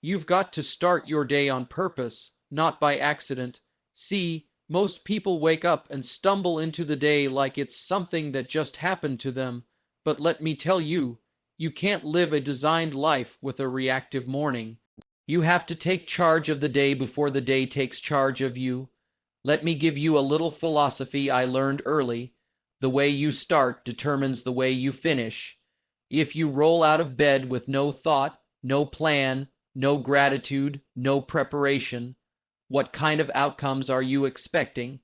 You've got to start your day on purpose, not by accident. See, most people wake up and stumble into the day like it's something that just happened to them. But let me tell you, you can't live a designed life with a reactive morning. You have to take charge of the day before the day takes charge of you. Let me give you a little philosophy I learned early. The way you start determines the way you finish. If you roll out of bed with no thought, no plan, no gratitude, no preparation, what kind of outcomes are you expecting?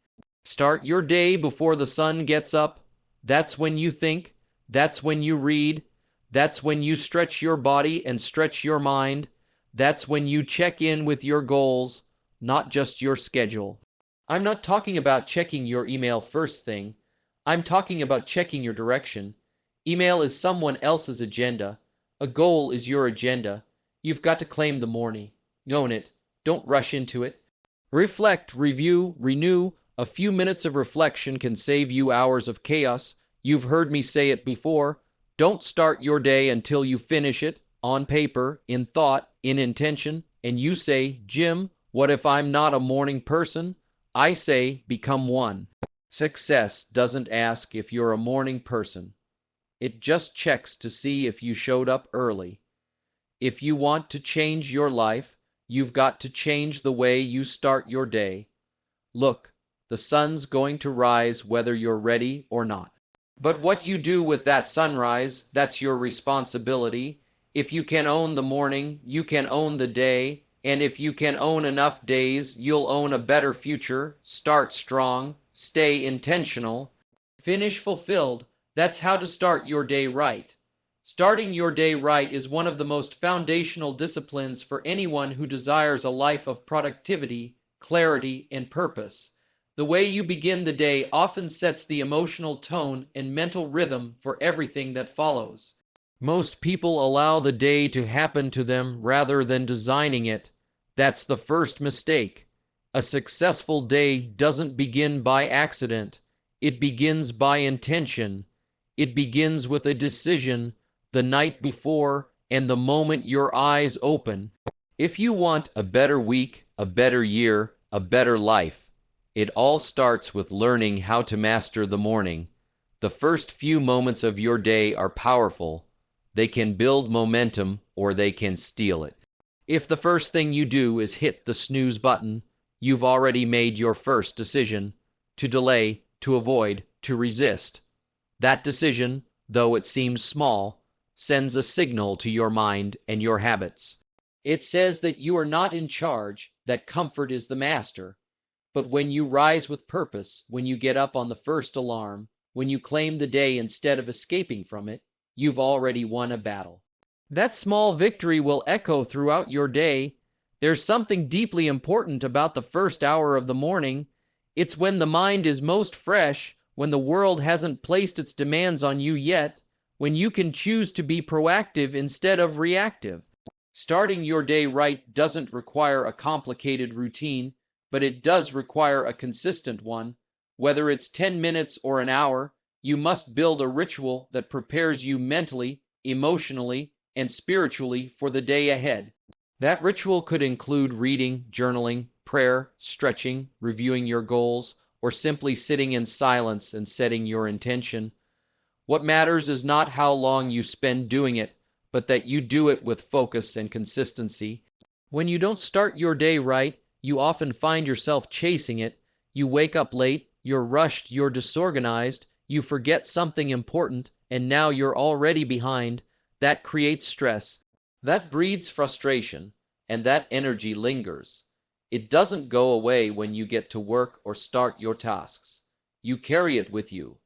Start your day before the sun gets up. That's when you think. That's when you read. That's when you stretch your body and stretch your mind. That's when you check in with your goals, not just your schedule. I'm not talking about checking your email first thing. I'm talking about checking your direction. Email is someone else's agenda. A goal is your agenda. You've got to claim the morning. Own it. Don't rush into it. Reflect, review, renew. A few minutes of reflection can save you hours of chaos. You've heard me say it before. Don't start your day until you finish it, on paper, in thought, in intention. And you say, Jim, what if I'm not a morning person? I say, become one. Success doesn't ask if you're a morning person. It just checks to see if you showed up early. If you want to change your life, you've got to change the way you start your day. Look, the sun's going to rise whether you're ready or not. But what you do with that sunrise, that's your responsibility. If you can own the morning, you can own the day. And if you can own enough days, you'll own a better future. Start strong, stay intentional, finish fulfilled. That's how to start your day right. Starting your day right is one of the most foundational disciplines for anyone who desires a life of productivity, clarity, and purpose. The way you begin the day often sets the emotional tone and mental rhythm for everything that follows. Most people allow the day to happen to them rather than designing it. That's the first mistake. A successful day doesn't begin by accident. It begins by intention. It begins with a decision the night before and the moment your eyes open. If you want a better week, a better year, a better life, it all starts with learning how to master the morning. The first few moments of your day are powerful. They can build momentum or they can steal it. If the first thing you do is hit the snooze button, you've already made your first decision: to delay, to avoid, to resist. That decision, though it seems small, sends a signal to your mind and your habits. It says that you are not in charge, that comfort is the master. But when you rise with purpose, when you get up on the first alarm, when you claim the day instead of escaping from it, you've already won a battle. That small victory will echo throughout your day. There's something deeply important about the first hour of the morning. It's when the mind is most fresh, when the world hasn't placed its demands on you yet, when you can choose to be proactive instead of reactive. Starting your day right doesn't require a complicated routine, but it does require a consistent one. Whether it's 10 minutes or an hour, you must build a ritual that prepares you mentally, emotionally, and spiritually for the day ahead. That ritual could include reading, journaling, prayer, stretching, reviewing your goals, or simply sitting in silence and setting your intention. What matters is not how long you spend doing it, but that you do it with focus and consistency. When you don't start your day right, you often find yourself chasing it. You wake up late, you're rushed, you're disorganized, you forget something important, and now you're already behind. That creates stress. That breeds frustration, and that energy lingers. It doesn't go away when you get to work or start your tasks. You carry it with you.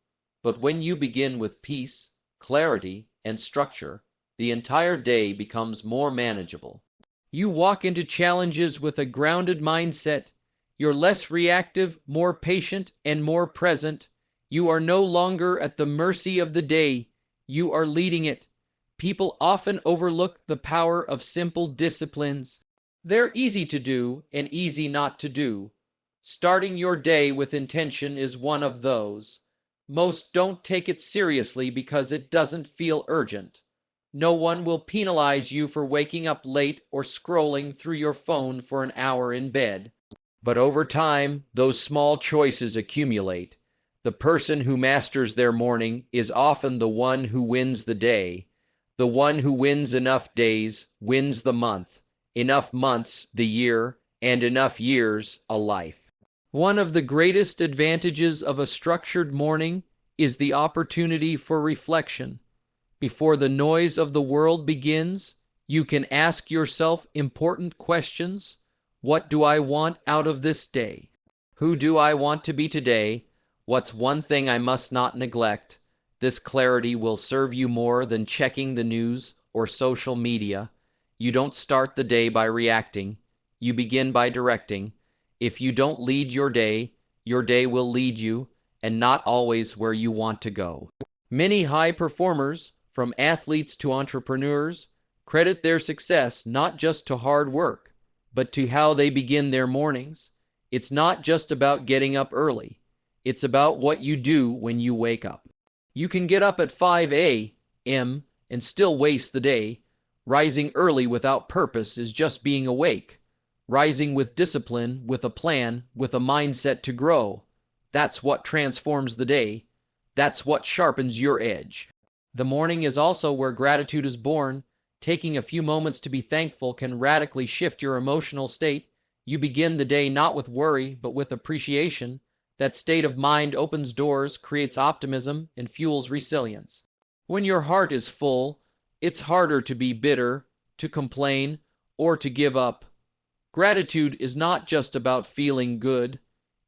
But when you begin with peace, clarity, and structure, the entire day becomes more manageable. You walk into challenges with a grounded mindset. You're less reactive, more patient, and more present. You are no longer at the mercy of the day. You are leading it. People often overlook the power of simple disciplines. They're easy to do and easy not to do. Starting your day with intention is one of those. Most don't take it seriously because it doesn't feel urgent. No one will penalize you for waking up late or scrolling through your phone for an hour in bed. But over time, those small choices accumulate. The person who masters their morning is often the one who wins the day. The one who wins enough days wins the month, enough months the year, and enough years a life. One of the greatest advantages of a structured morning is the opportunity for reflection. Before the noise of the world begins, you can ask yourself important questions. What do I want out of this day? Who do I want to be today? What's one thing I must not neglect? This clarity will serve you more than checking the news or social media. You don't start the day by reacting. You begin by directing. If you don't lead your day will lead you, and not always where you want to go. Many high performers, from athletes to entrepreneurs, credit their success not just to hard work, but to how they begin their mornings. It's not just about getting up early. It's about what you do when you wake up. You can get up at 5 a.m. and still waste the day. Rising early without purpose is just being awake. Rising with discipline, with a plan, with a mindset to grow. That's what transforms the day. That's what sharpens your edge. The morning is also where gratitude is born. Taking a few moments to be thankful can radically shift your emotional state. You begin the day not with worry, but with appreciation. That state of mind opens doors, creates optimism, and fuels resilience. When your heart is full, it's harder to be bitter, to complain, or to give up. Gratitude is not just about feeling good.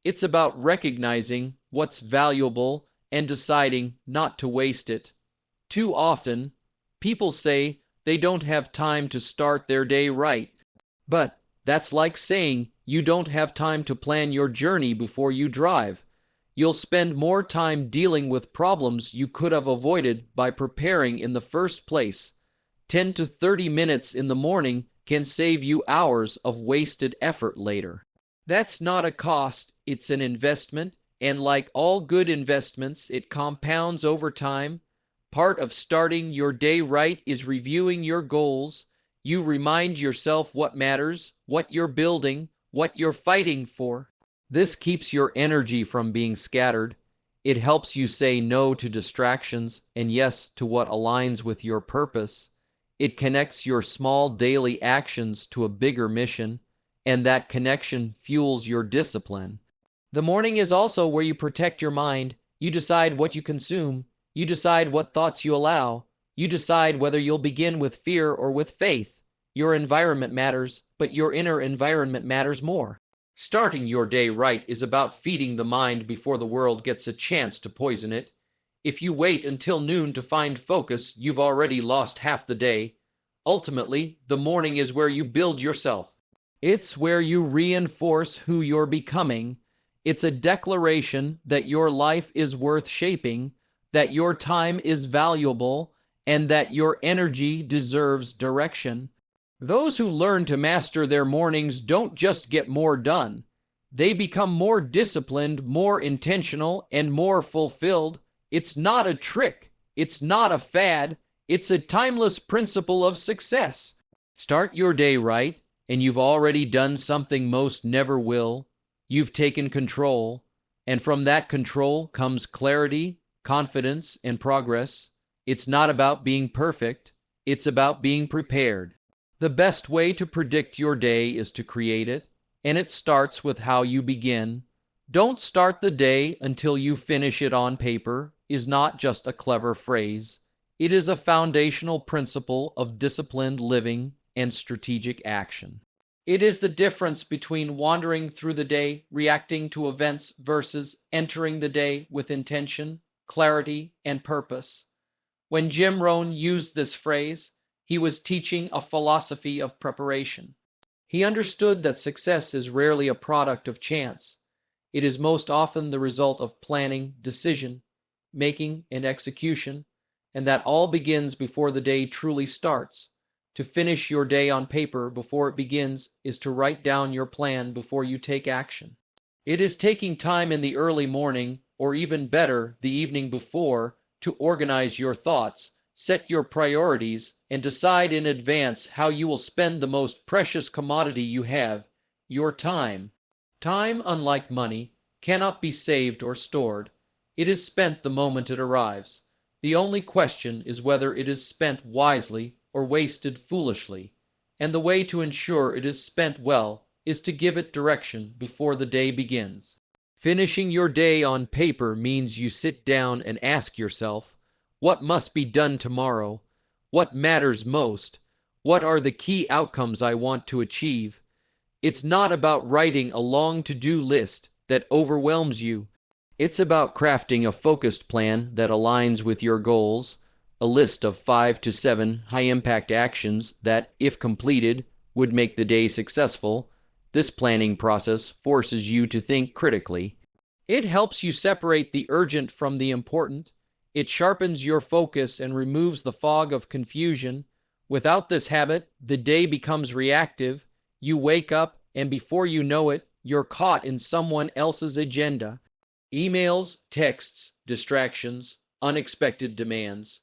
It's about recognizing what's valuable and deciding not to waste it. Too often, people say they don't have time to start their day right. But that's like saying you don't have time to plan your journey before you drive. You'll spend more time dealing with problems you could have avoided by preparing in the first place. 10 to 30 minutes in the morning can save you hours of wasted effort later. That's not a cost, it's an investment, and like all good investments, it compounds over time. Part of starting your day right is reviewing your goals. You remind yourself what matters, what you're building, what you're fighting for. This keeps your energy from being scattered. It helps you say no to distractions and yes to what aligns with your purpose. It connects your small daily actions to a bigger mission, and that connection fuels your discipline. The morning is also where you protect your mind. You decide what you consume. You decide what thoughts you allow. You decide whether you'll begin with fear or with faith. Your environment matters, but your inner environment matters more. Starting your day right is about feeding the mind before the world gets a chance to poison it. If you wait until noon to find focus, you've already lost half the day. Ultimately, the morning is where you build yourself. It's where you reinforce who you're becoming. It's a declaration that your life is worth shaping, that your time is valuable, and that your energy deserves direction. Those who learn to master their mornings don't just get more done. They become more disciplined, more intentional, and more fulfilled. It's not a trick. It's not a fad. It's a timeless principle of success. Start your day right, and you've already done something most never will. You've taken control, and from that control comes clarity, confidence, and progress. It's not about being perfect. It's about being prepared. The best way to predict your day is to create it, and it starts with how you begin. Don't start the day until you finish it on paper is not just a clever phrase. It is a foundational principle of disciplined living and strategic action. It is the difference between wandering through the day, reacting to events, versus entering the day with intention, clarity, and purpose. When Jim Rohn used this phrase, he was teaching a philosophy of preparation. He understood that success is rarely a product of chance. It is most often the result of planning, decision making, and execution, and that all begins before the day truly starts. To finish your day on paper before it begins is to write down your plan before you take action. It is taking time in the early morning, or even better, the evening before, to organize your thoughts, Set your priorities and decide in advance how you will spend the most precious commodity you have, your time. Time, unlike money, cannot be saved or stored. It is spent the moment it arrives. The only question is whether it is spent wisely or wasted foolishly, and the way to ensure it is spent well is to give it direction before the day begins. Finishing your day on paper means you sit down and ask yourself, what must be done tomorrow? What matters most? What are the key outcomes I want to achieve? It's not about writing a long to-do list that overwhelms you. It's about crafting a focused plan that aligns with your goals, a list of 5 to 7 high-impact actions that, if completed, would make the day successful. This planning process forces you to think critically. It helps you separate the urgent from the important. It sharpens your focus and removes the fog of confusion. Without this habit, the day becomes reactive. You wake up, and before you know it, you're caught in someone else's agenda. Emails, texts, distractions, unexpected demands.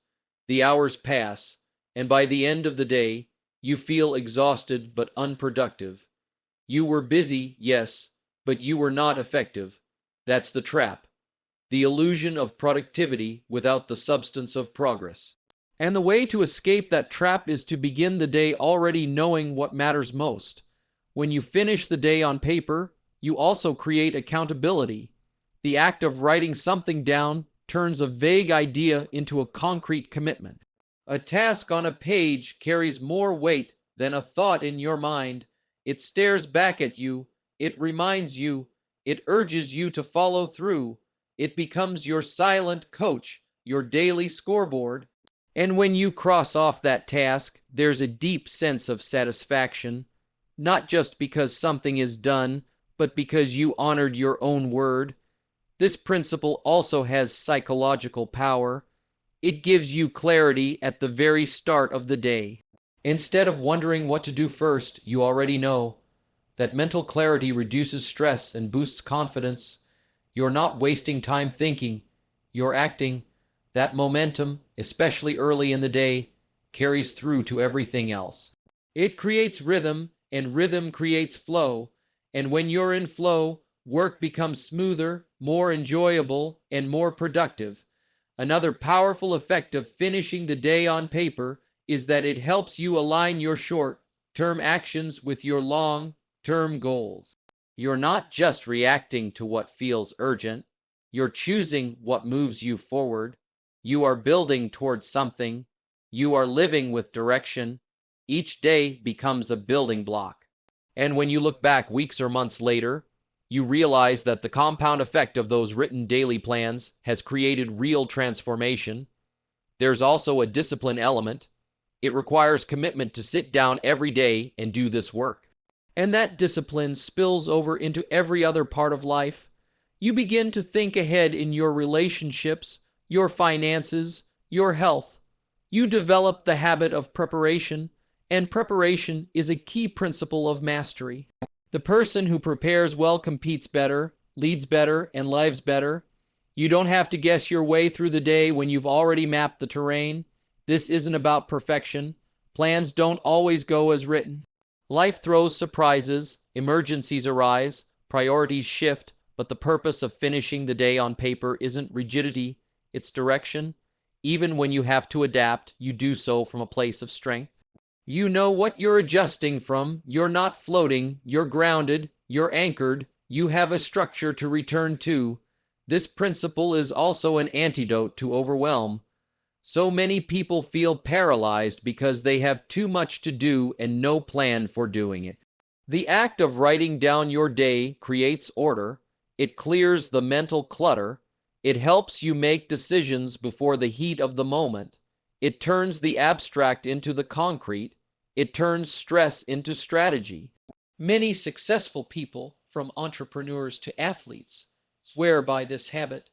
The hours pass, and by the end of the day, you feel exhausted but unproductive. You were busy, yes, but you were not effective. That's the trap. The illusion of productivity without the substance of progress. And the way to escape that trap is to begin the day already knowing what matters most. When you finish the day on paper, you also create accountability. The act of writing something down turns a vague idea into a concrete commitment. A task on a page carries more weight than a thought in your mind. It stares back at you, it reminds you, it urges you to follow through. It becomes your silent coach, your daily scoreboard. And when you cross off that task, there's a deep sense of satisfaction, not just because something is done, but because you honored your own word. This principle also has psychological power. It gives you clarity at the very start of the day. Instead of wondering what to do first, you already know. That mental clarity reduces stress and boosts confidence. You're not wasting time thinking, you're acting. That momentum, especially early in the day, carries through to everything else. It creates rhythm, and rhythm creates flow. And when you're in flow, work becomes smoother, more enjoyable, and more productive. Another powerful effect of finishing the day on paper is that it helps you align your short-term actions with your long-term goals. You're not just reacting to what feels urgent, you're choosing what moves you forward. You are building towards something. You are living with direction. Each day becomes a building block. And when you look back weeks or months later, you realize that the compound effect of those written daily plans has created real transformation. There's also a discipline element. It requires commitment to sit down every day and do this work. And that discipline spills over into every other part of life. You begin to think ahead in your relationships, your finances, your health. You develop the habit of preparation, and preparation is a key principle of mastery. The person who prepares well competes better, leads better, and lives better. You don't have to guess your way through the day when you've already mapped the terrain. This isn't about perfection. Plans don't always go as written. Life throws surprises, emergencies arise, priorities shift, but the purpose of finishing the day on paper isn't rigidity, it's direction. Even when you have to adapt, you do so from a place of strength. You know what you're adjusting from. You're not floating. You're grounded. You're anchored. You have a structure to return to. This principle is also an antidote to overwhelm. So many people feel paralyzed because they have too much to do and no plan for doing it. The act of writing down your day creates order. It clears the mental clutter. It helps you make decisions before the heat of the moment. It turns the abstract into the concrete. It turns stress into strategy. Many successful people, from entrepreneurs to athletes, swear by this habit.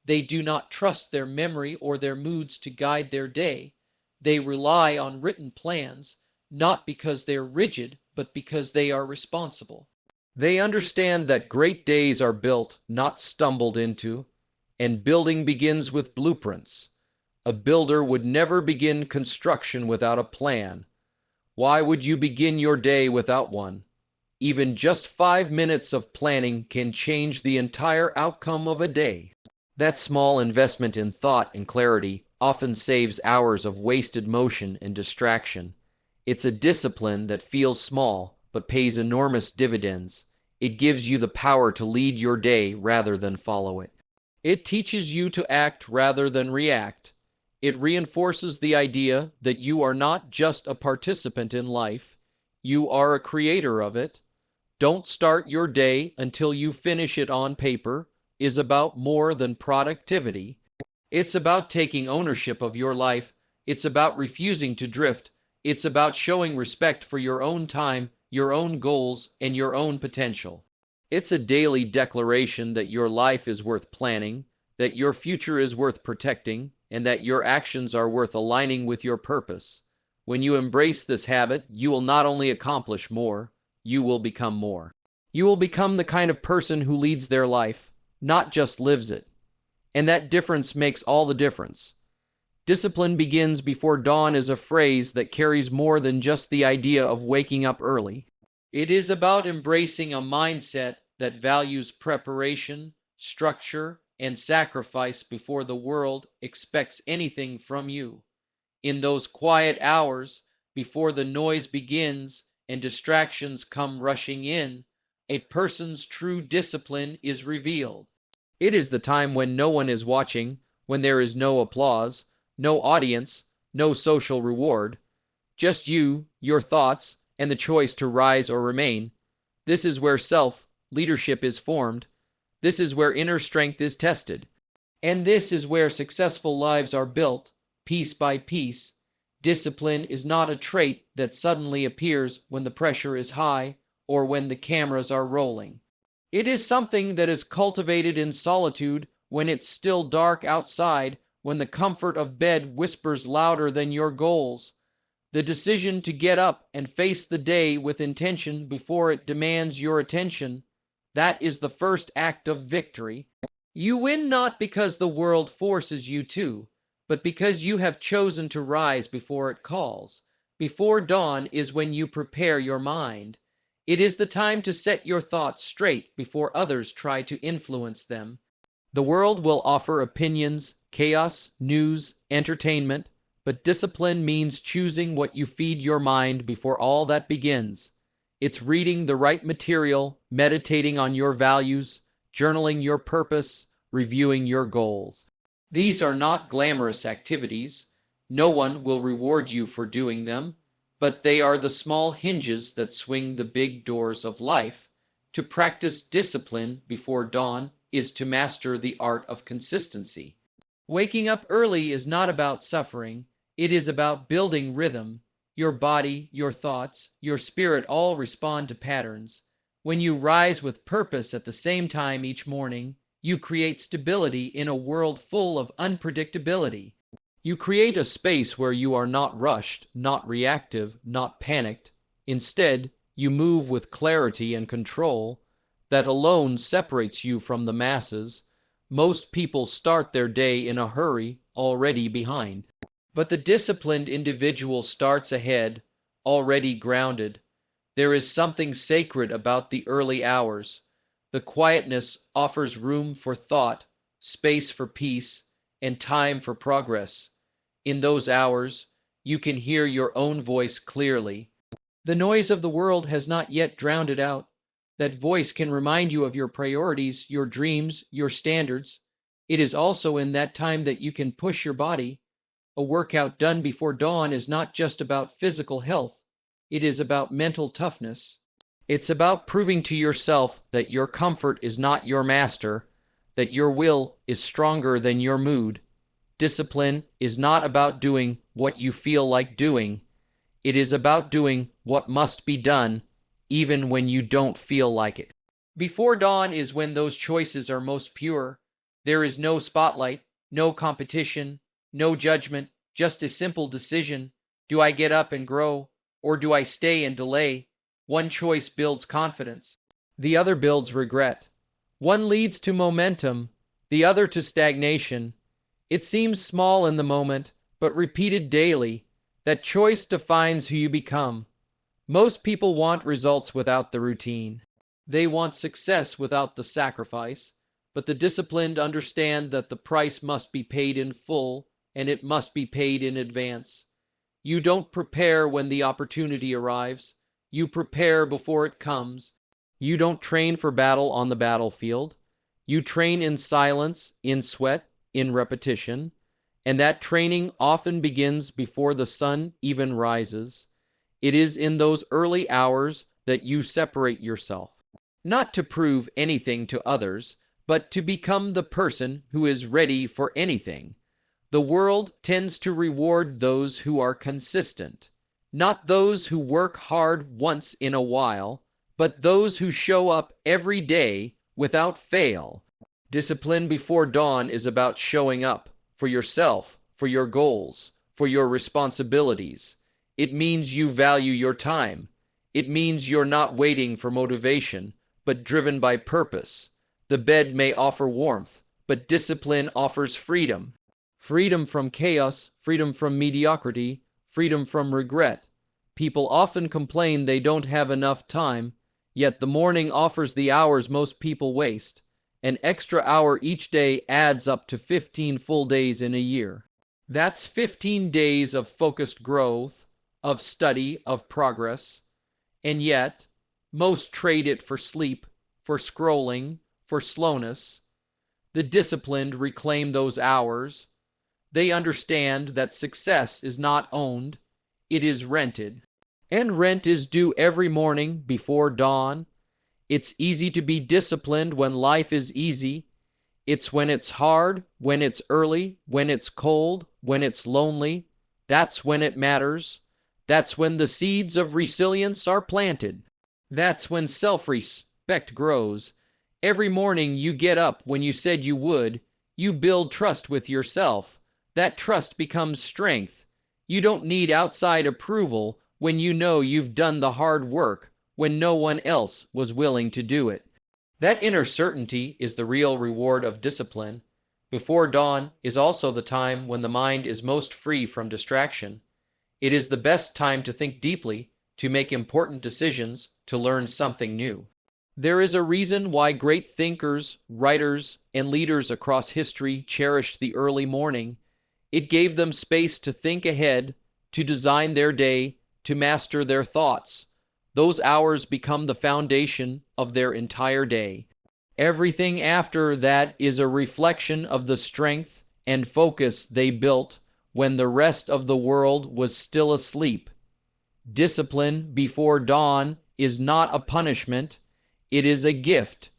They do not trust their memory or their moods to guide their day. They rely on written plans, not because they're rigid, but because they are responsible. They understand that great days are built, not stumbled into, and building begins with blueprints. A builder would never begin construction without a plan. Why would you begin your day without one? Even just 5 minutes of planning can change the entire outcome of a day. That small investment in thought and clarity often saves hours of wasted motion and distraction. It's a discipline that feels small but pays enormous dividends. It gives you the power to lead your day rather than follow it. It teaches you to act rather than react. It reinforces the idea that you are not just a participant in life, you are a creator of it. Don't start your day until you finish it on paper is about more than productivity. It's about taking ownership of your life. It's about refusing to drift. It's about showing respect for your own time, your own goals, and your own potential. It's a daily declaration that your life is worth planning, that your future is worth protecting, and that your actions are worth aligning with your purpose. When you embrace this habit, you will not only accomplish more, you will become more. You will become the kind of person who leads their life, not just lives it. And that difference makes all the difference. Discipline begins before dawn is a phrase that carries more than just the idea of waking up early. It is about embracing a mindset that values preparation, structure, and sacrifice before the world expects anything from you. In those quiet hours, before the noise begins and distractions come rushing in, a person's true discipline is revealed. It is the time when no one is watching, when there is no applause, no audience, no social reward, just you, your thoughts, and the choice to rise or remain. This is where self-leadership is formed. This is where inner strength is tested. And this is where successful lives are built, piece by piece. Discipline is not a trait that suddenly appears when the pressure is high or when the cameras are rolling. It is something that is cultivated in solitude when it's still dark outside, when the comfort of bed whispers louder than your goals. The decision to get up and face the day with intention before it demands your attention, that is the first act of victory. You win not because the world forces you to, but because you have chosen to rise before it calls. Before dawn is when you prepare your mind. It is the time to set your thoughts straight before others try to influence them. The world will offer opinions, chaos, news, entertainment, but discipline means choosing what you feed your mind before all that begins. It's reading the right material, meditating on your values, journaling your purpose, reviewing your goals. These are not glamorous activities. No one will reward you for doing them, but they are the small hinges that swing the big doors of life. To practice discipline before dawn is to master the art of consistency. Waking up early is not about suffering. It is about building rhythm. Your body, your thoughts, your spirit all respond to patterns. When you rise with purpose at the same time each morning, you create stability in a world full of unpredictability. You create a space where you are not rushed, not reactive, not panicked. Instead, you move with clarity and control. That alone separates you from the masses. Most people start their day in a hurry, already behind. But the disciplined individual starts ahead, already grounded. There is something sacred about the early hours. The quietness offers room for thought, space for peace, and time for progress. In those hours, you can hear your own voice clearly. The noise of the world has not yet drowned it out. That voice can remind you of your priorities, your dreams, your standards. It is also in that time that you can push your body. A workout done before dawn is not just about physical health. It is about mental toughness. It's about proving to yourself that your comfort is not your master, that your will is stronger than your mood. Discipline is not about doing what you feel like doing. It is about doing what must be done, even when you don't feel like it. Before dawn is when those choices are most pure. There is no spotlight, no competition, no judgment, just a simple decision. Do I get up and grow, or do I stay and delay? One choice builds confidence. The other builds regret. One leads to momentum, the other to stagnation. It seems small in the moment, but repeated daily, that choice defines who you become. Most people want results without the routine. They want success without the sacrifice, but the disciplined understand that the price must be paid in full, and it must be paid in advance. You don't prepare when the opportunity arrives. You prepare before it comes. You don't train for battle on the battlefield. You train in silence, in sweat, in repetition, and that training often begins before the sun even rises. It is in those early hours that you separate yourself, not to prove anything to others, but to become the person who is ready for anything. The world tends to reward those who are consistent, not those who work hard once in a while, but those who show up every day without fail. Discipline before dawn is about showing up for yourself, for your goals, for your responsibilities. It means you value your time. It means you're not waiting for motivation, but driven by purpose. The bed may offer warmth, but discipline offers freedom. Freedom from chaos, freedom from mediocrity, freedom from regret. People often complain they don't have enough time, yet the morning offers the hours most people waste. An extra hour each day adds up to 15 full days in a year. That's 15 days of focused growth, of study, of progress. And yet, most trade it for sleep, for scrolling, for slowness. The disciplined reclaim those hours. They understand that success is not owned, it is rented. And rent is due every morning before dawn. It's easy to be disciplined when life is easy. It's when it's hard, when it's early, when it's cold, when it's lonely. That's when it matters. That's when the seeds of resilience are planted. That's when self-respect grows. Every morning you get up when you said you would. You build trust with yourself. That trust becomes strength. You don't need outside approval when you know you've done the hard work when no one else was willing to do it. That inner certainty is the real reward of discipline. Before dawn is also the time when the mind is most free from distraction. It is the best time to think deeply, to make important decisions, to learn something new. There is a reason why great thinkers, writers, and leaders across history cherished the early morning. It gave them space to think ahead, to design their day, to master their thoughts. Those hours become the foundation of their entire day. Everything after that is a reflection of the strength and focus they built when the rest of the world was still asleep. Discipline before dawn is not a punishment, it is a gift.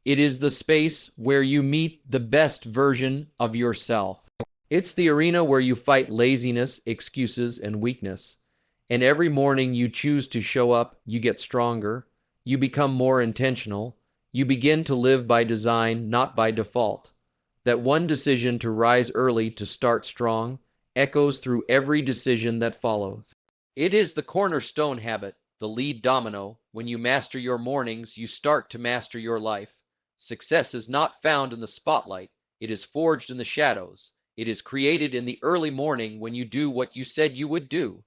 It is the space where you meet the best version of yourself. It's the arena where you fight laziness, excuses, and weakness. And every morning you choose to show up, you get stronger, you become more intentional, you begin to live by design, not by default. That one decision to rise early, to start strong, echoes through every decision that follows. It is the cornerstone habit, the lead domino. When you master your mornings, you start to master your life. Success is not found in the spotlight, it is forged in the shadows. It is created in the early morning when you do what you said you would do.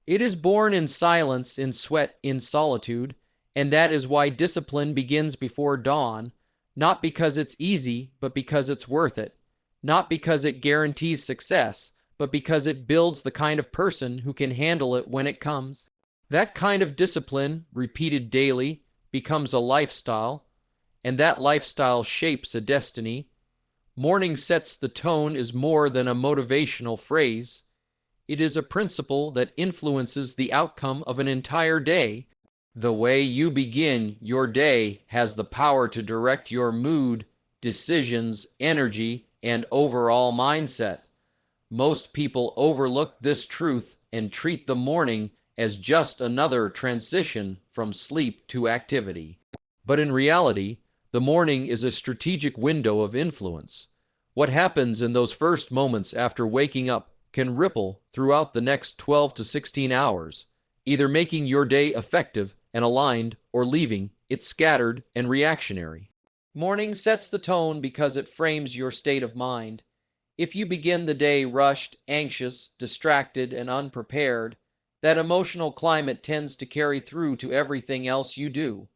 It is born in silence, in sweat, in solitude, and that is why discipline begins before dawn, not because it's easy, but because it's worth it. Not because it guarantees success, but because it builds the kind of person who can handle it when it comes. That kind of discipline, repeated daily, becomes a lifestyle, and that lifestyle shapes a destiny. Morning sets the tone is more than a motivational phrase. It is a principle that influences the outcome of an entire day. The way you begin your day has the power to direct your mood, decisions, energy, and overall mindset. Most people overlook this truth and treat the morning as just another transition from sleep to activity. But in reality, the morning is a strategic window of influence. What happens in those first moments after waking up can ripple throughout the next 12 to 16 hours, either making your day effective and aligned or leaving it scattered and reactionary. Morning sets the tone because it frames your state of mind. If you begin the day rushed, anxious, distracted, and unprepared, that emotional climate tends to carry through to everything else you do.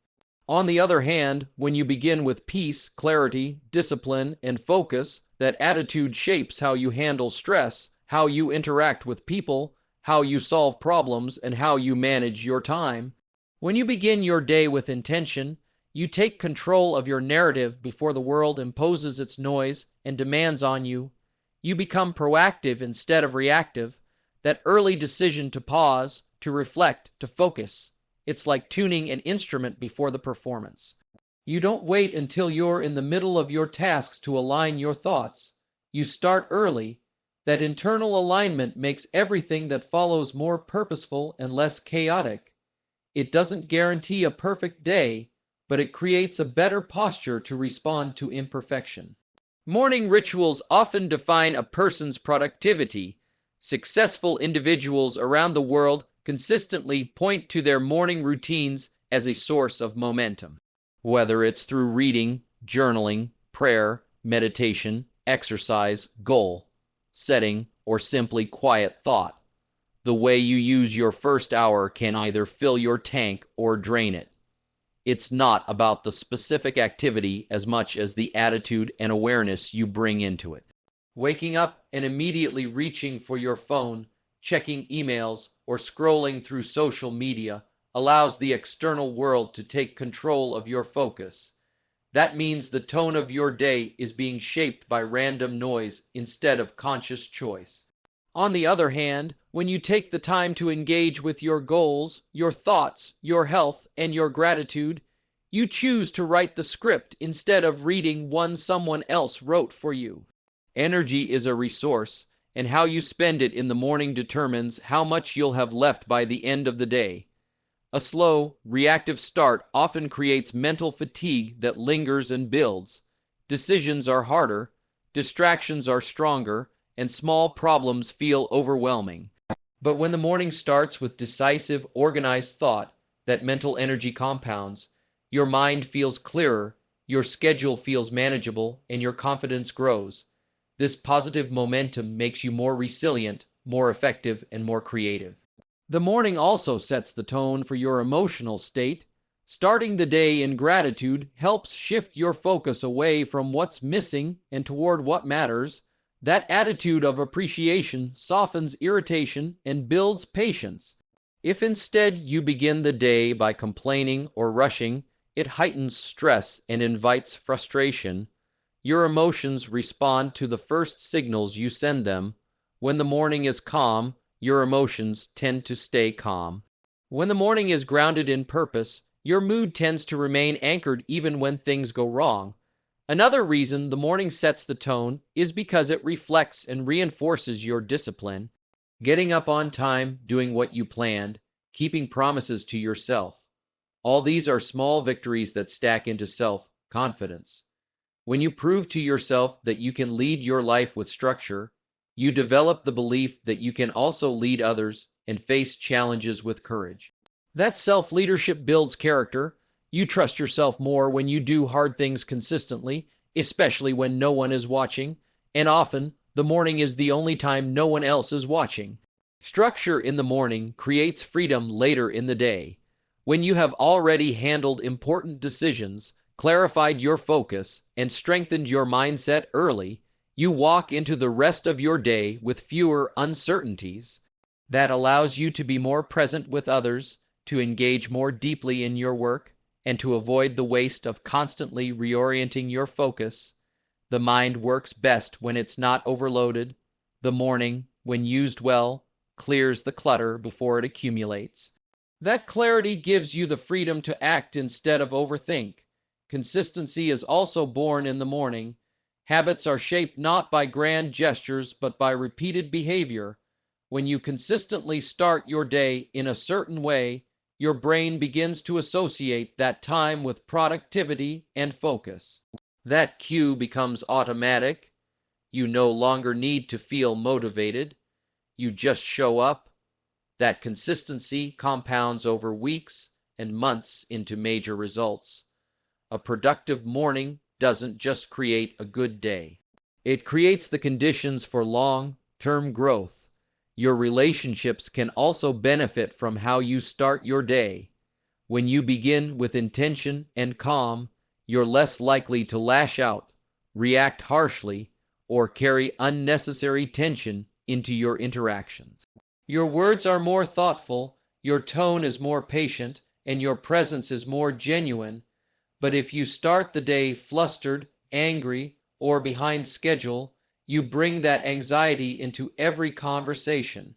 On the other hand, when you begin with peace, clarity, discipline, and focus, that attitude shapes how you handle stress, how you interact with people, how you solve problems, and how you manage your time. When you begin your day with intention, you take control of your narrative before the world imposes its noise and demands on you. You become proactive instead of reactive. That early decision to pause, to reflect, to focus. It's like tuning an instrument before the performance. You don't wait until you're in the middle of your tasks to align your thoughts. You start early. That internal alignment makes everything that follows more purposeful and less chaotic. It doesn't guarantee a perfect day, but it creates a better posture to respond to imperfection. Morning rituals often define a person's productivity. Successful individuals around the world consistently point to their morning routines as a source of momentum. Whether it's through reading, journaling, prayer, meditation, exercise, goal setting, or simply quiet thought, the way you use your first hour can either fill your tank or drain it. It's not about the specific activity as much as the attitude and awareness you bring into it. Waking up and immediately reaching for your phone, checking emails, or scrolling through social media allows the external world to take control of your focus. That means the tone of your day is being shaped by random noise instead of conscious choice. On the other hand, when you take the time to engage with your goals, your thoughts, your health, and your gratitude, you choose to write the script instead of reading one someone else wrote for you. Energy is a resource, and how you spend it in the morning determines how much you'll have left by the end of the day. A slow, reactive start often creates mental fatigue that lingers and builds. Decisions are harder, distractions are stronger, and small problems feel overwhelming. But when the morning starts with decisive, organized thought, that mental energy compounds, your mind feels clearer, your schedule feels manageable, and your confidence grows. This positive momentum makes you more resilient, more effective, and more creative. The morning also sets the tone for your emotional state. Starting the day in gratitude helps shift your focus away from what's missing and toward what matters. That attitude of appreciation softens irritation and builds patience. If instead you begin the day by complaining or rushing, it heightens stress and invites frustration. Your emotions respond to the first signals you send them. When the morning is calm, your emotions tend to stay calm. When the morning is grounded in purpose, your mood tends to remain anchored even when things go wrong. Another reason the morning sets the tone is because it reflects and reinforces your discipline. Getting up on time, doing what you planned, keeping promises to yourself. All these are small victories that stack into self-confidence. When you prove to yourself that you can lead your life with structure, you develop the belief that you can also lead others and face challenges with courage. That self-leadership builds character. You trust yourself more when you do hard things consistently, especially when no one is watching, and often the morning is the only time no one else is watching. Structure in the morning creates freedom later in the day. When you have already handled important decisions, clarified your focus, and strengthened your mindset early, you walk into the rest of your day with fewer uncertainties. That allows you to be more present with others, to engage more deeply in your work, and to avoid the waste of constantly reorienting your focus. The mind works best when it's not overloaded. The morning, when used well, clears the clutter before it accumulates. That clarity gives you the freedom to act instead of overthink. Consistency is also born in the morning. Habits are shaped not by grand gestures but by repeated behavior. When you consistently start your day in a certain way, your brain begins to associate that time with productivity and focus. That cue becomes automatic. You no longer need to feel motivated. You just show up. That consistency compounds over weeks and months into major results. A productive morning doesn't just create a good day. It creates the conditions for long-term growth. Your relationships can also benefit from how you start your day. When you begin with intention and calm, you're less likely to lash out, react harshly, or carry unnecessary tension into your interactions. Your words are more thoughtful, your tone is more patient, and your presence is more genuine. But if you start the day flustered, angry, or behind schedule, you bring that anxiety into every conversation.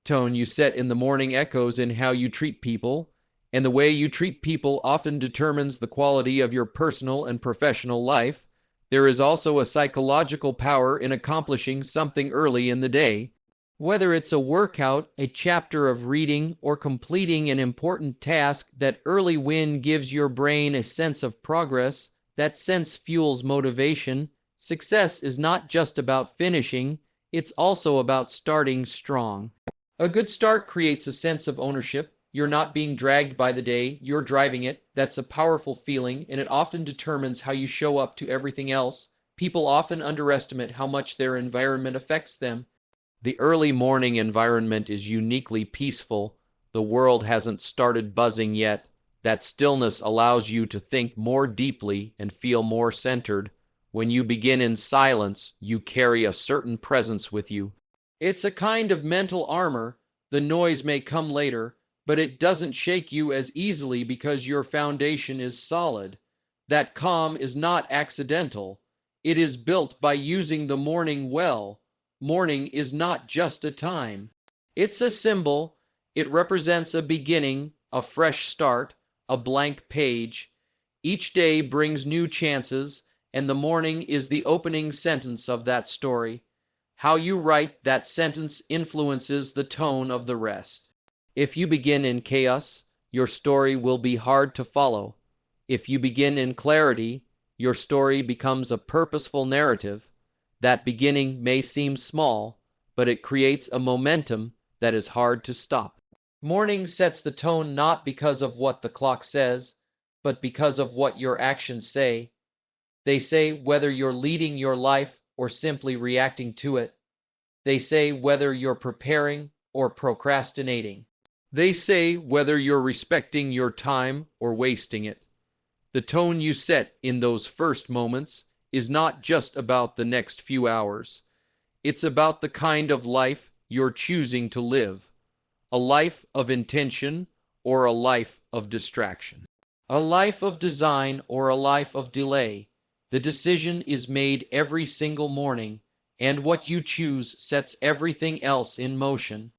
Tone you set in the morning echoes in how you treat people, and the way you treat people often determines the quality of your personal and professional life. There is also a psychological power in accomplishing something early in the day. Whether it's a workout, a chapter of reading, or completing an important task, that early win gives your brain a sense of progress. That sense fuels motivation. Success is not just about finishing, it's also about starting strong. A good start creates a sense of ownership. You're not being dragged by the day, you're driving it. That's a powerful feeling, and it often determines how you show up to everything else. People often underestimate how much their environment affects them. The early morning environment is uniquely peaceful. The world hasn't started buzzing yet. That stillness allows you to think more deeply and feel more centered. When you begin in silence, you carry a certain presence with you. It's a kind of mental armor. The noise may come later, but it doesn't shake you as easily because your foundation is solid. That calm is not accidental. It is built by using the morning well. Morning is not just a time. It's a symbol. It represents a beginning, a fresh start, a blank page. Each day brings new chances, and the morning is the opening sentence of that story. How you write that sentence influences the tone of the rest. If you begin in chaos, your story will be hard to follow. If you begin in clarity, your story becomes a purposeful narrative. That beginning may seem small, but it creates a momentum that is hard to stop. Morning sets the tone not because of what the clock says, but because of what your actions say. They say whether you're leading your life or simply reacting to it. They say whether you're preparing or procrastinating. They say whether you're respecting your time or wasting it. The tone you set in those first moments is not just about the next few hours. It's about the kind of life you're choosing to live. A life of intention or a life of distraction. A life of design or a life of delay. The decision is made every single morning, and what you choose sets everything else in motion.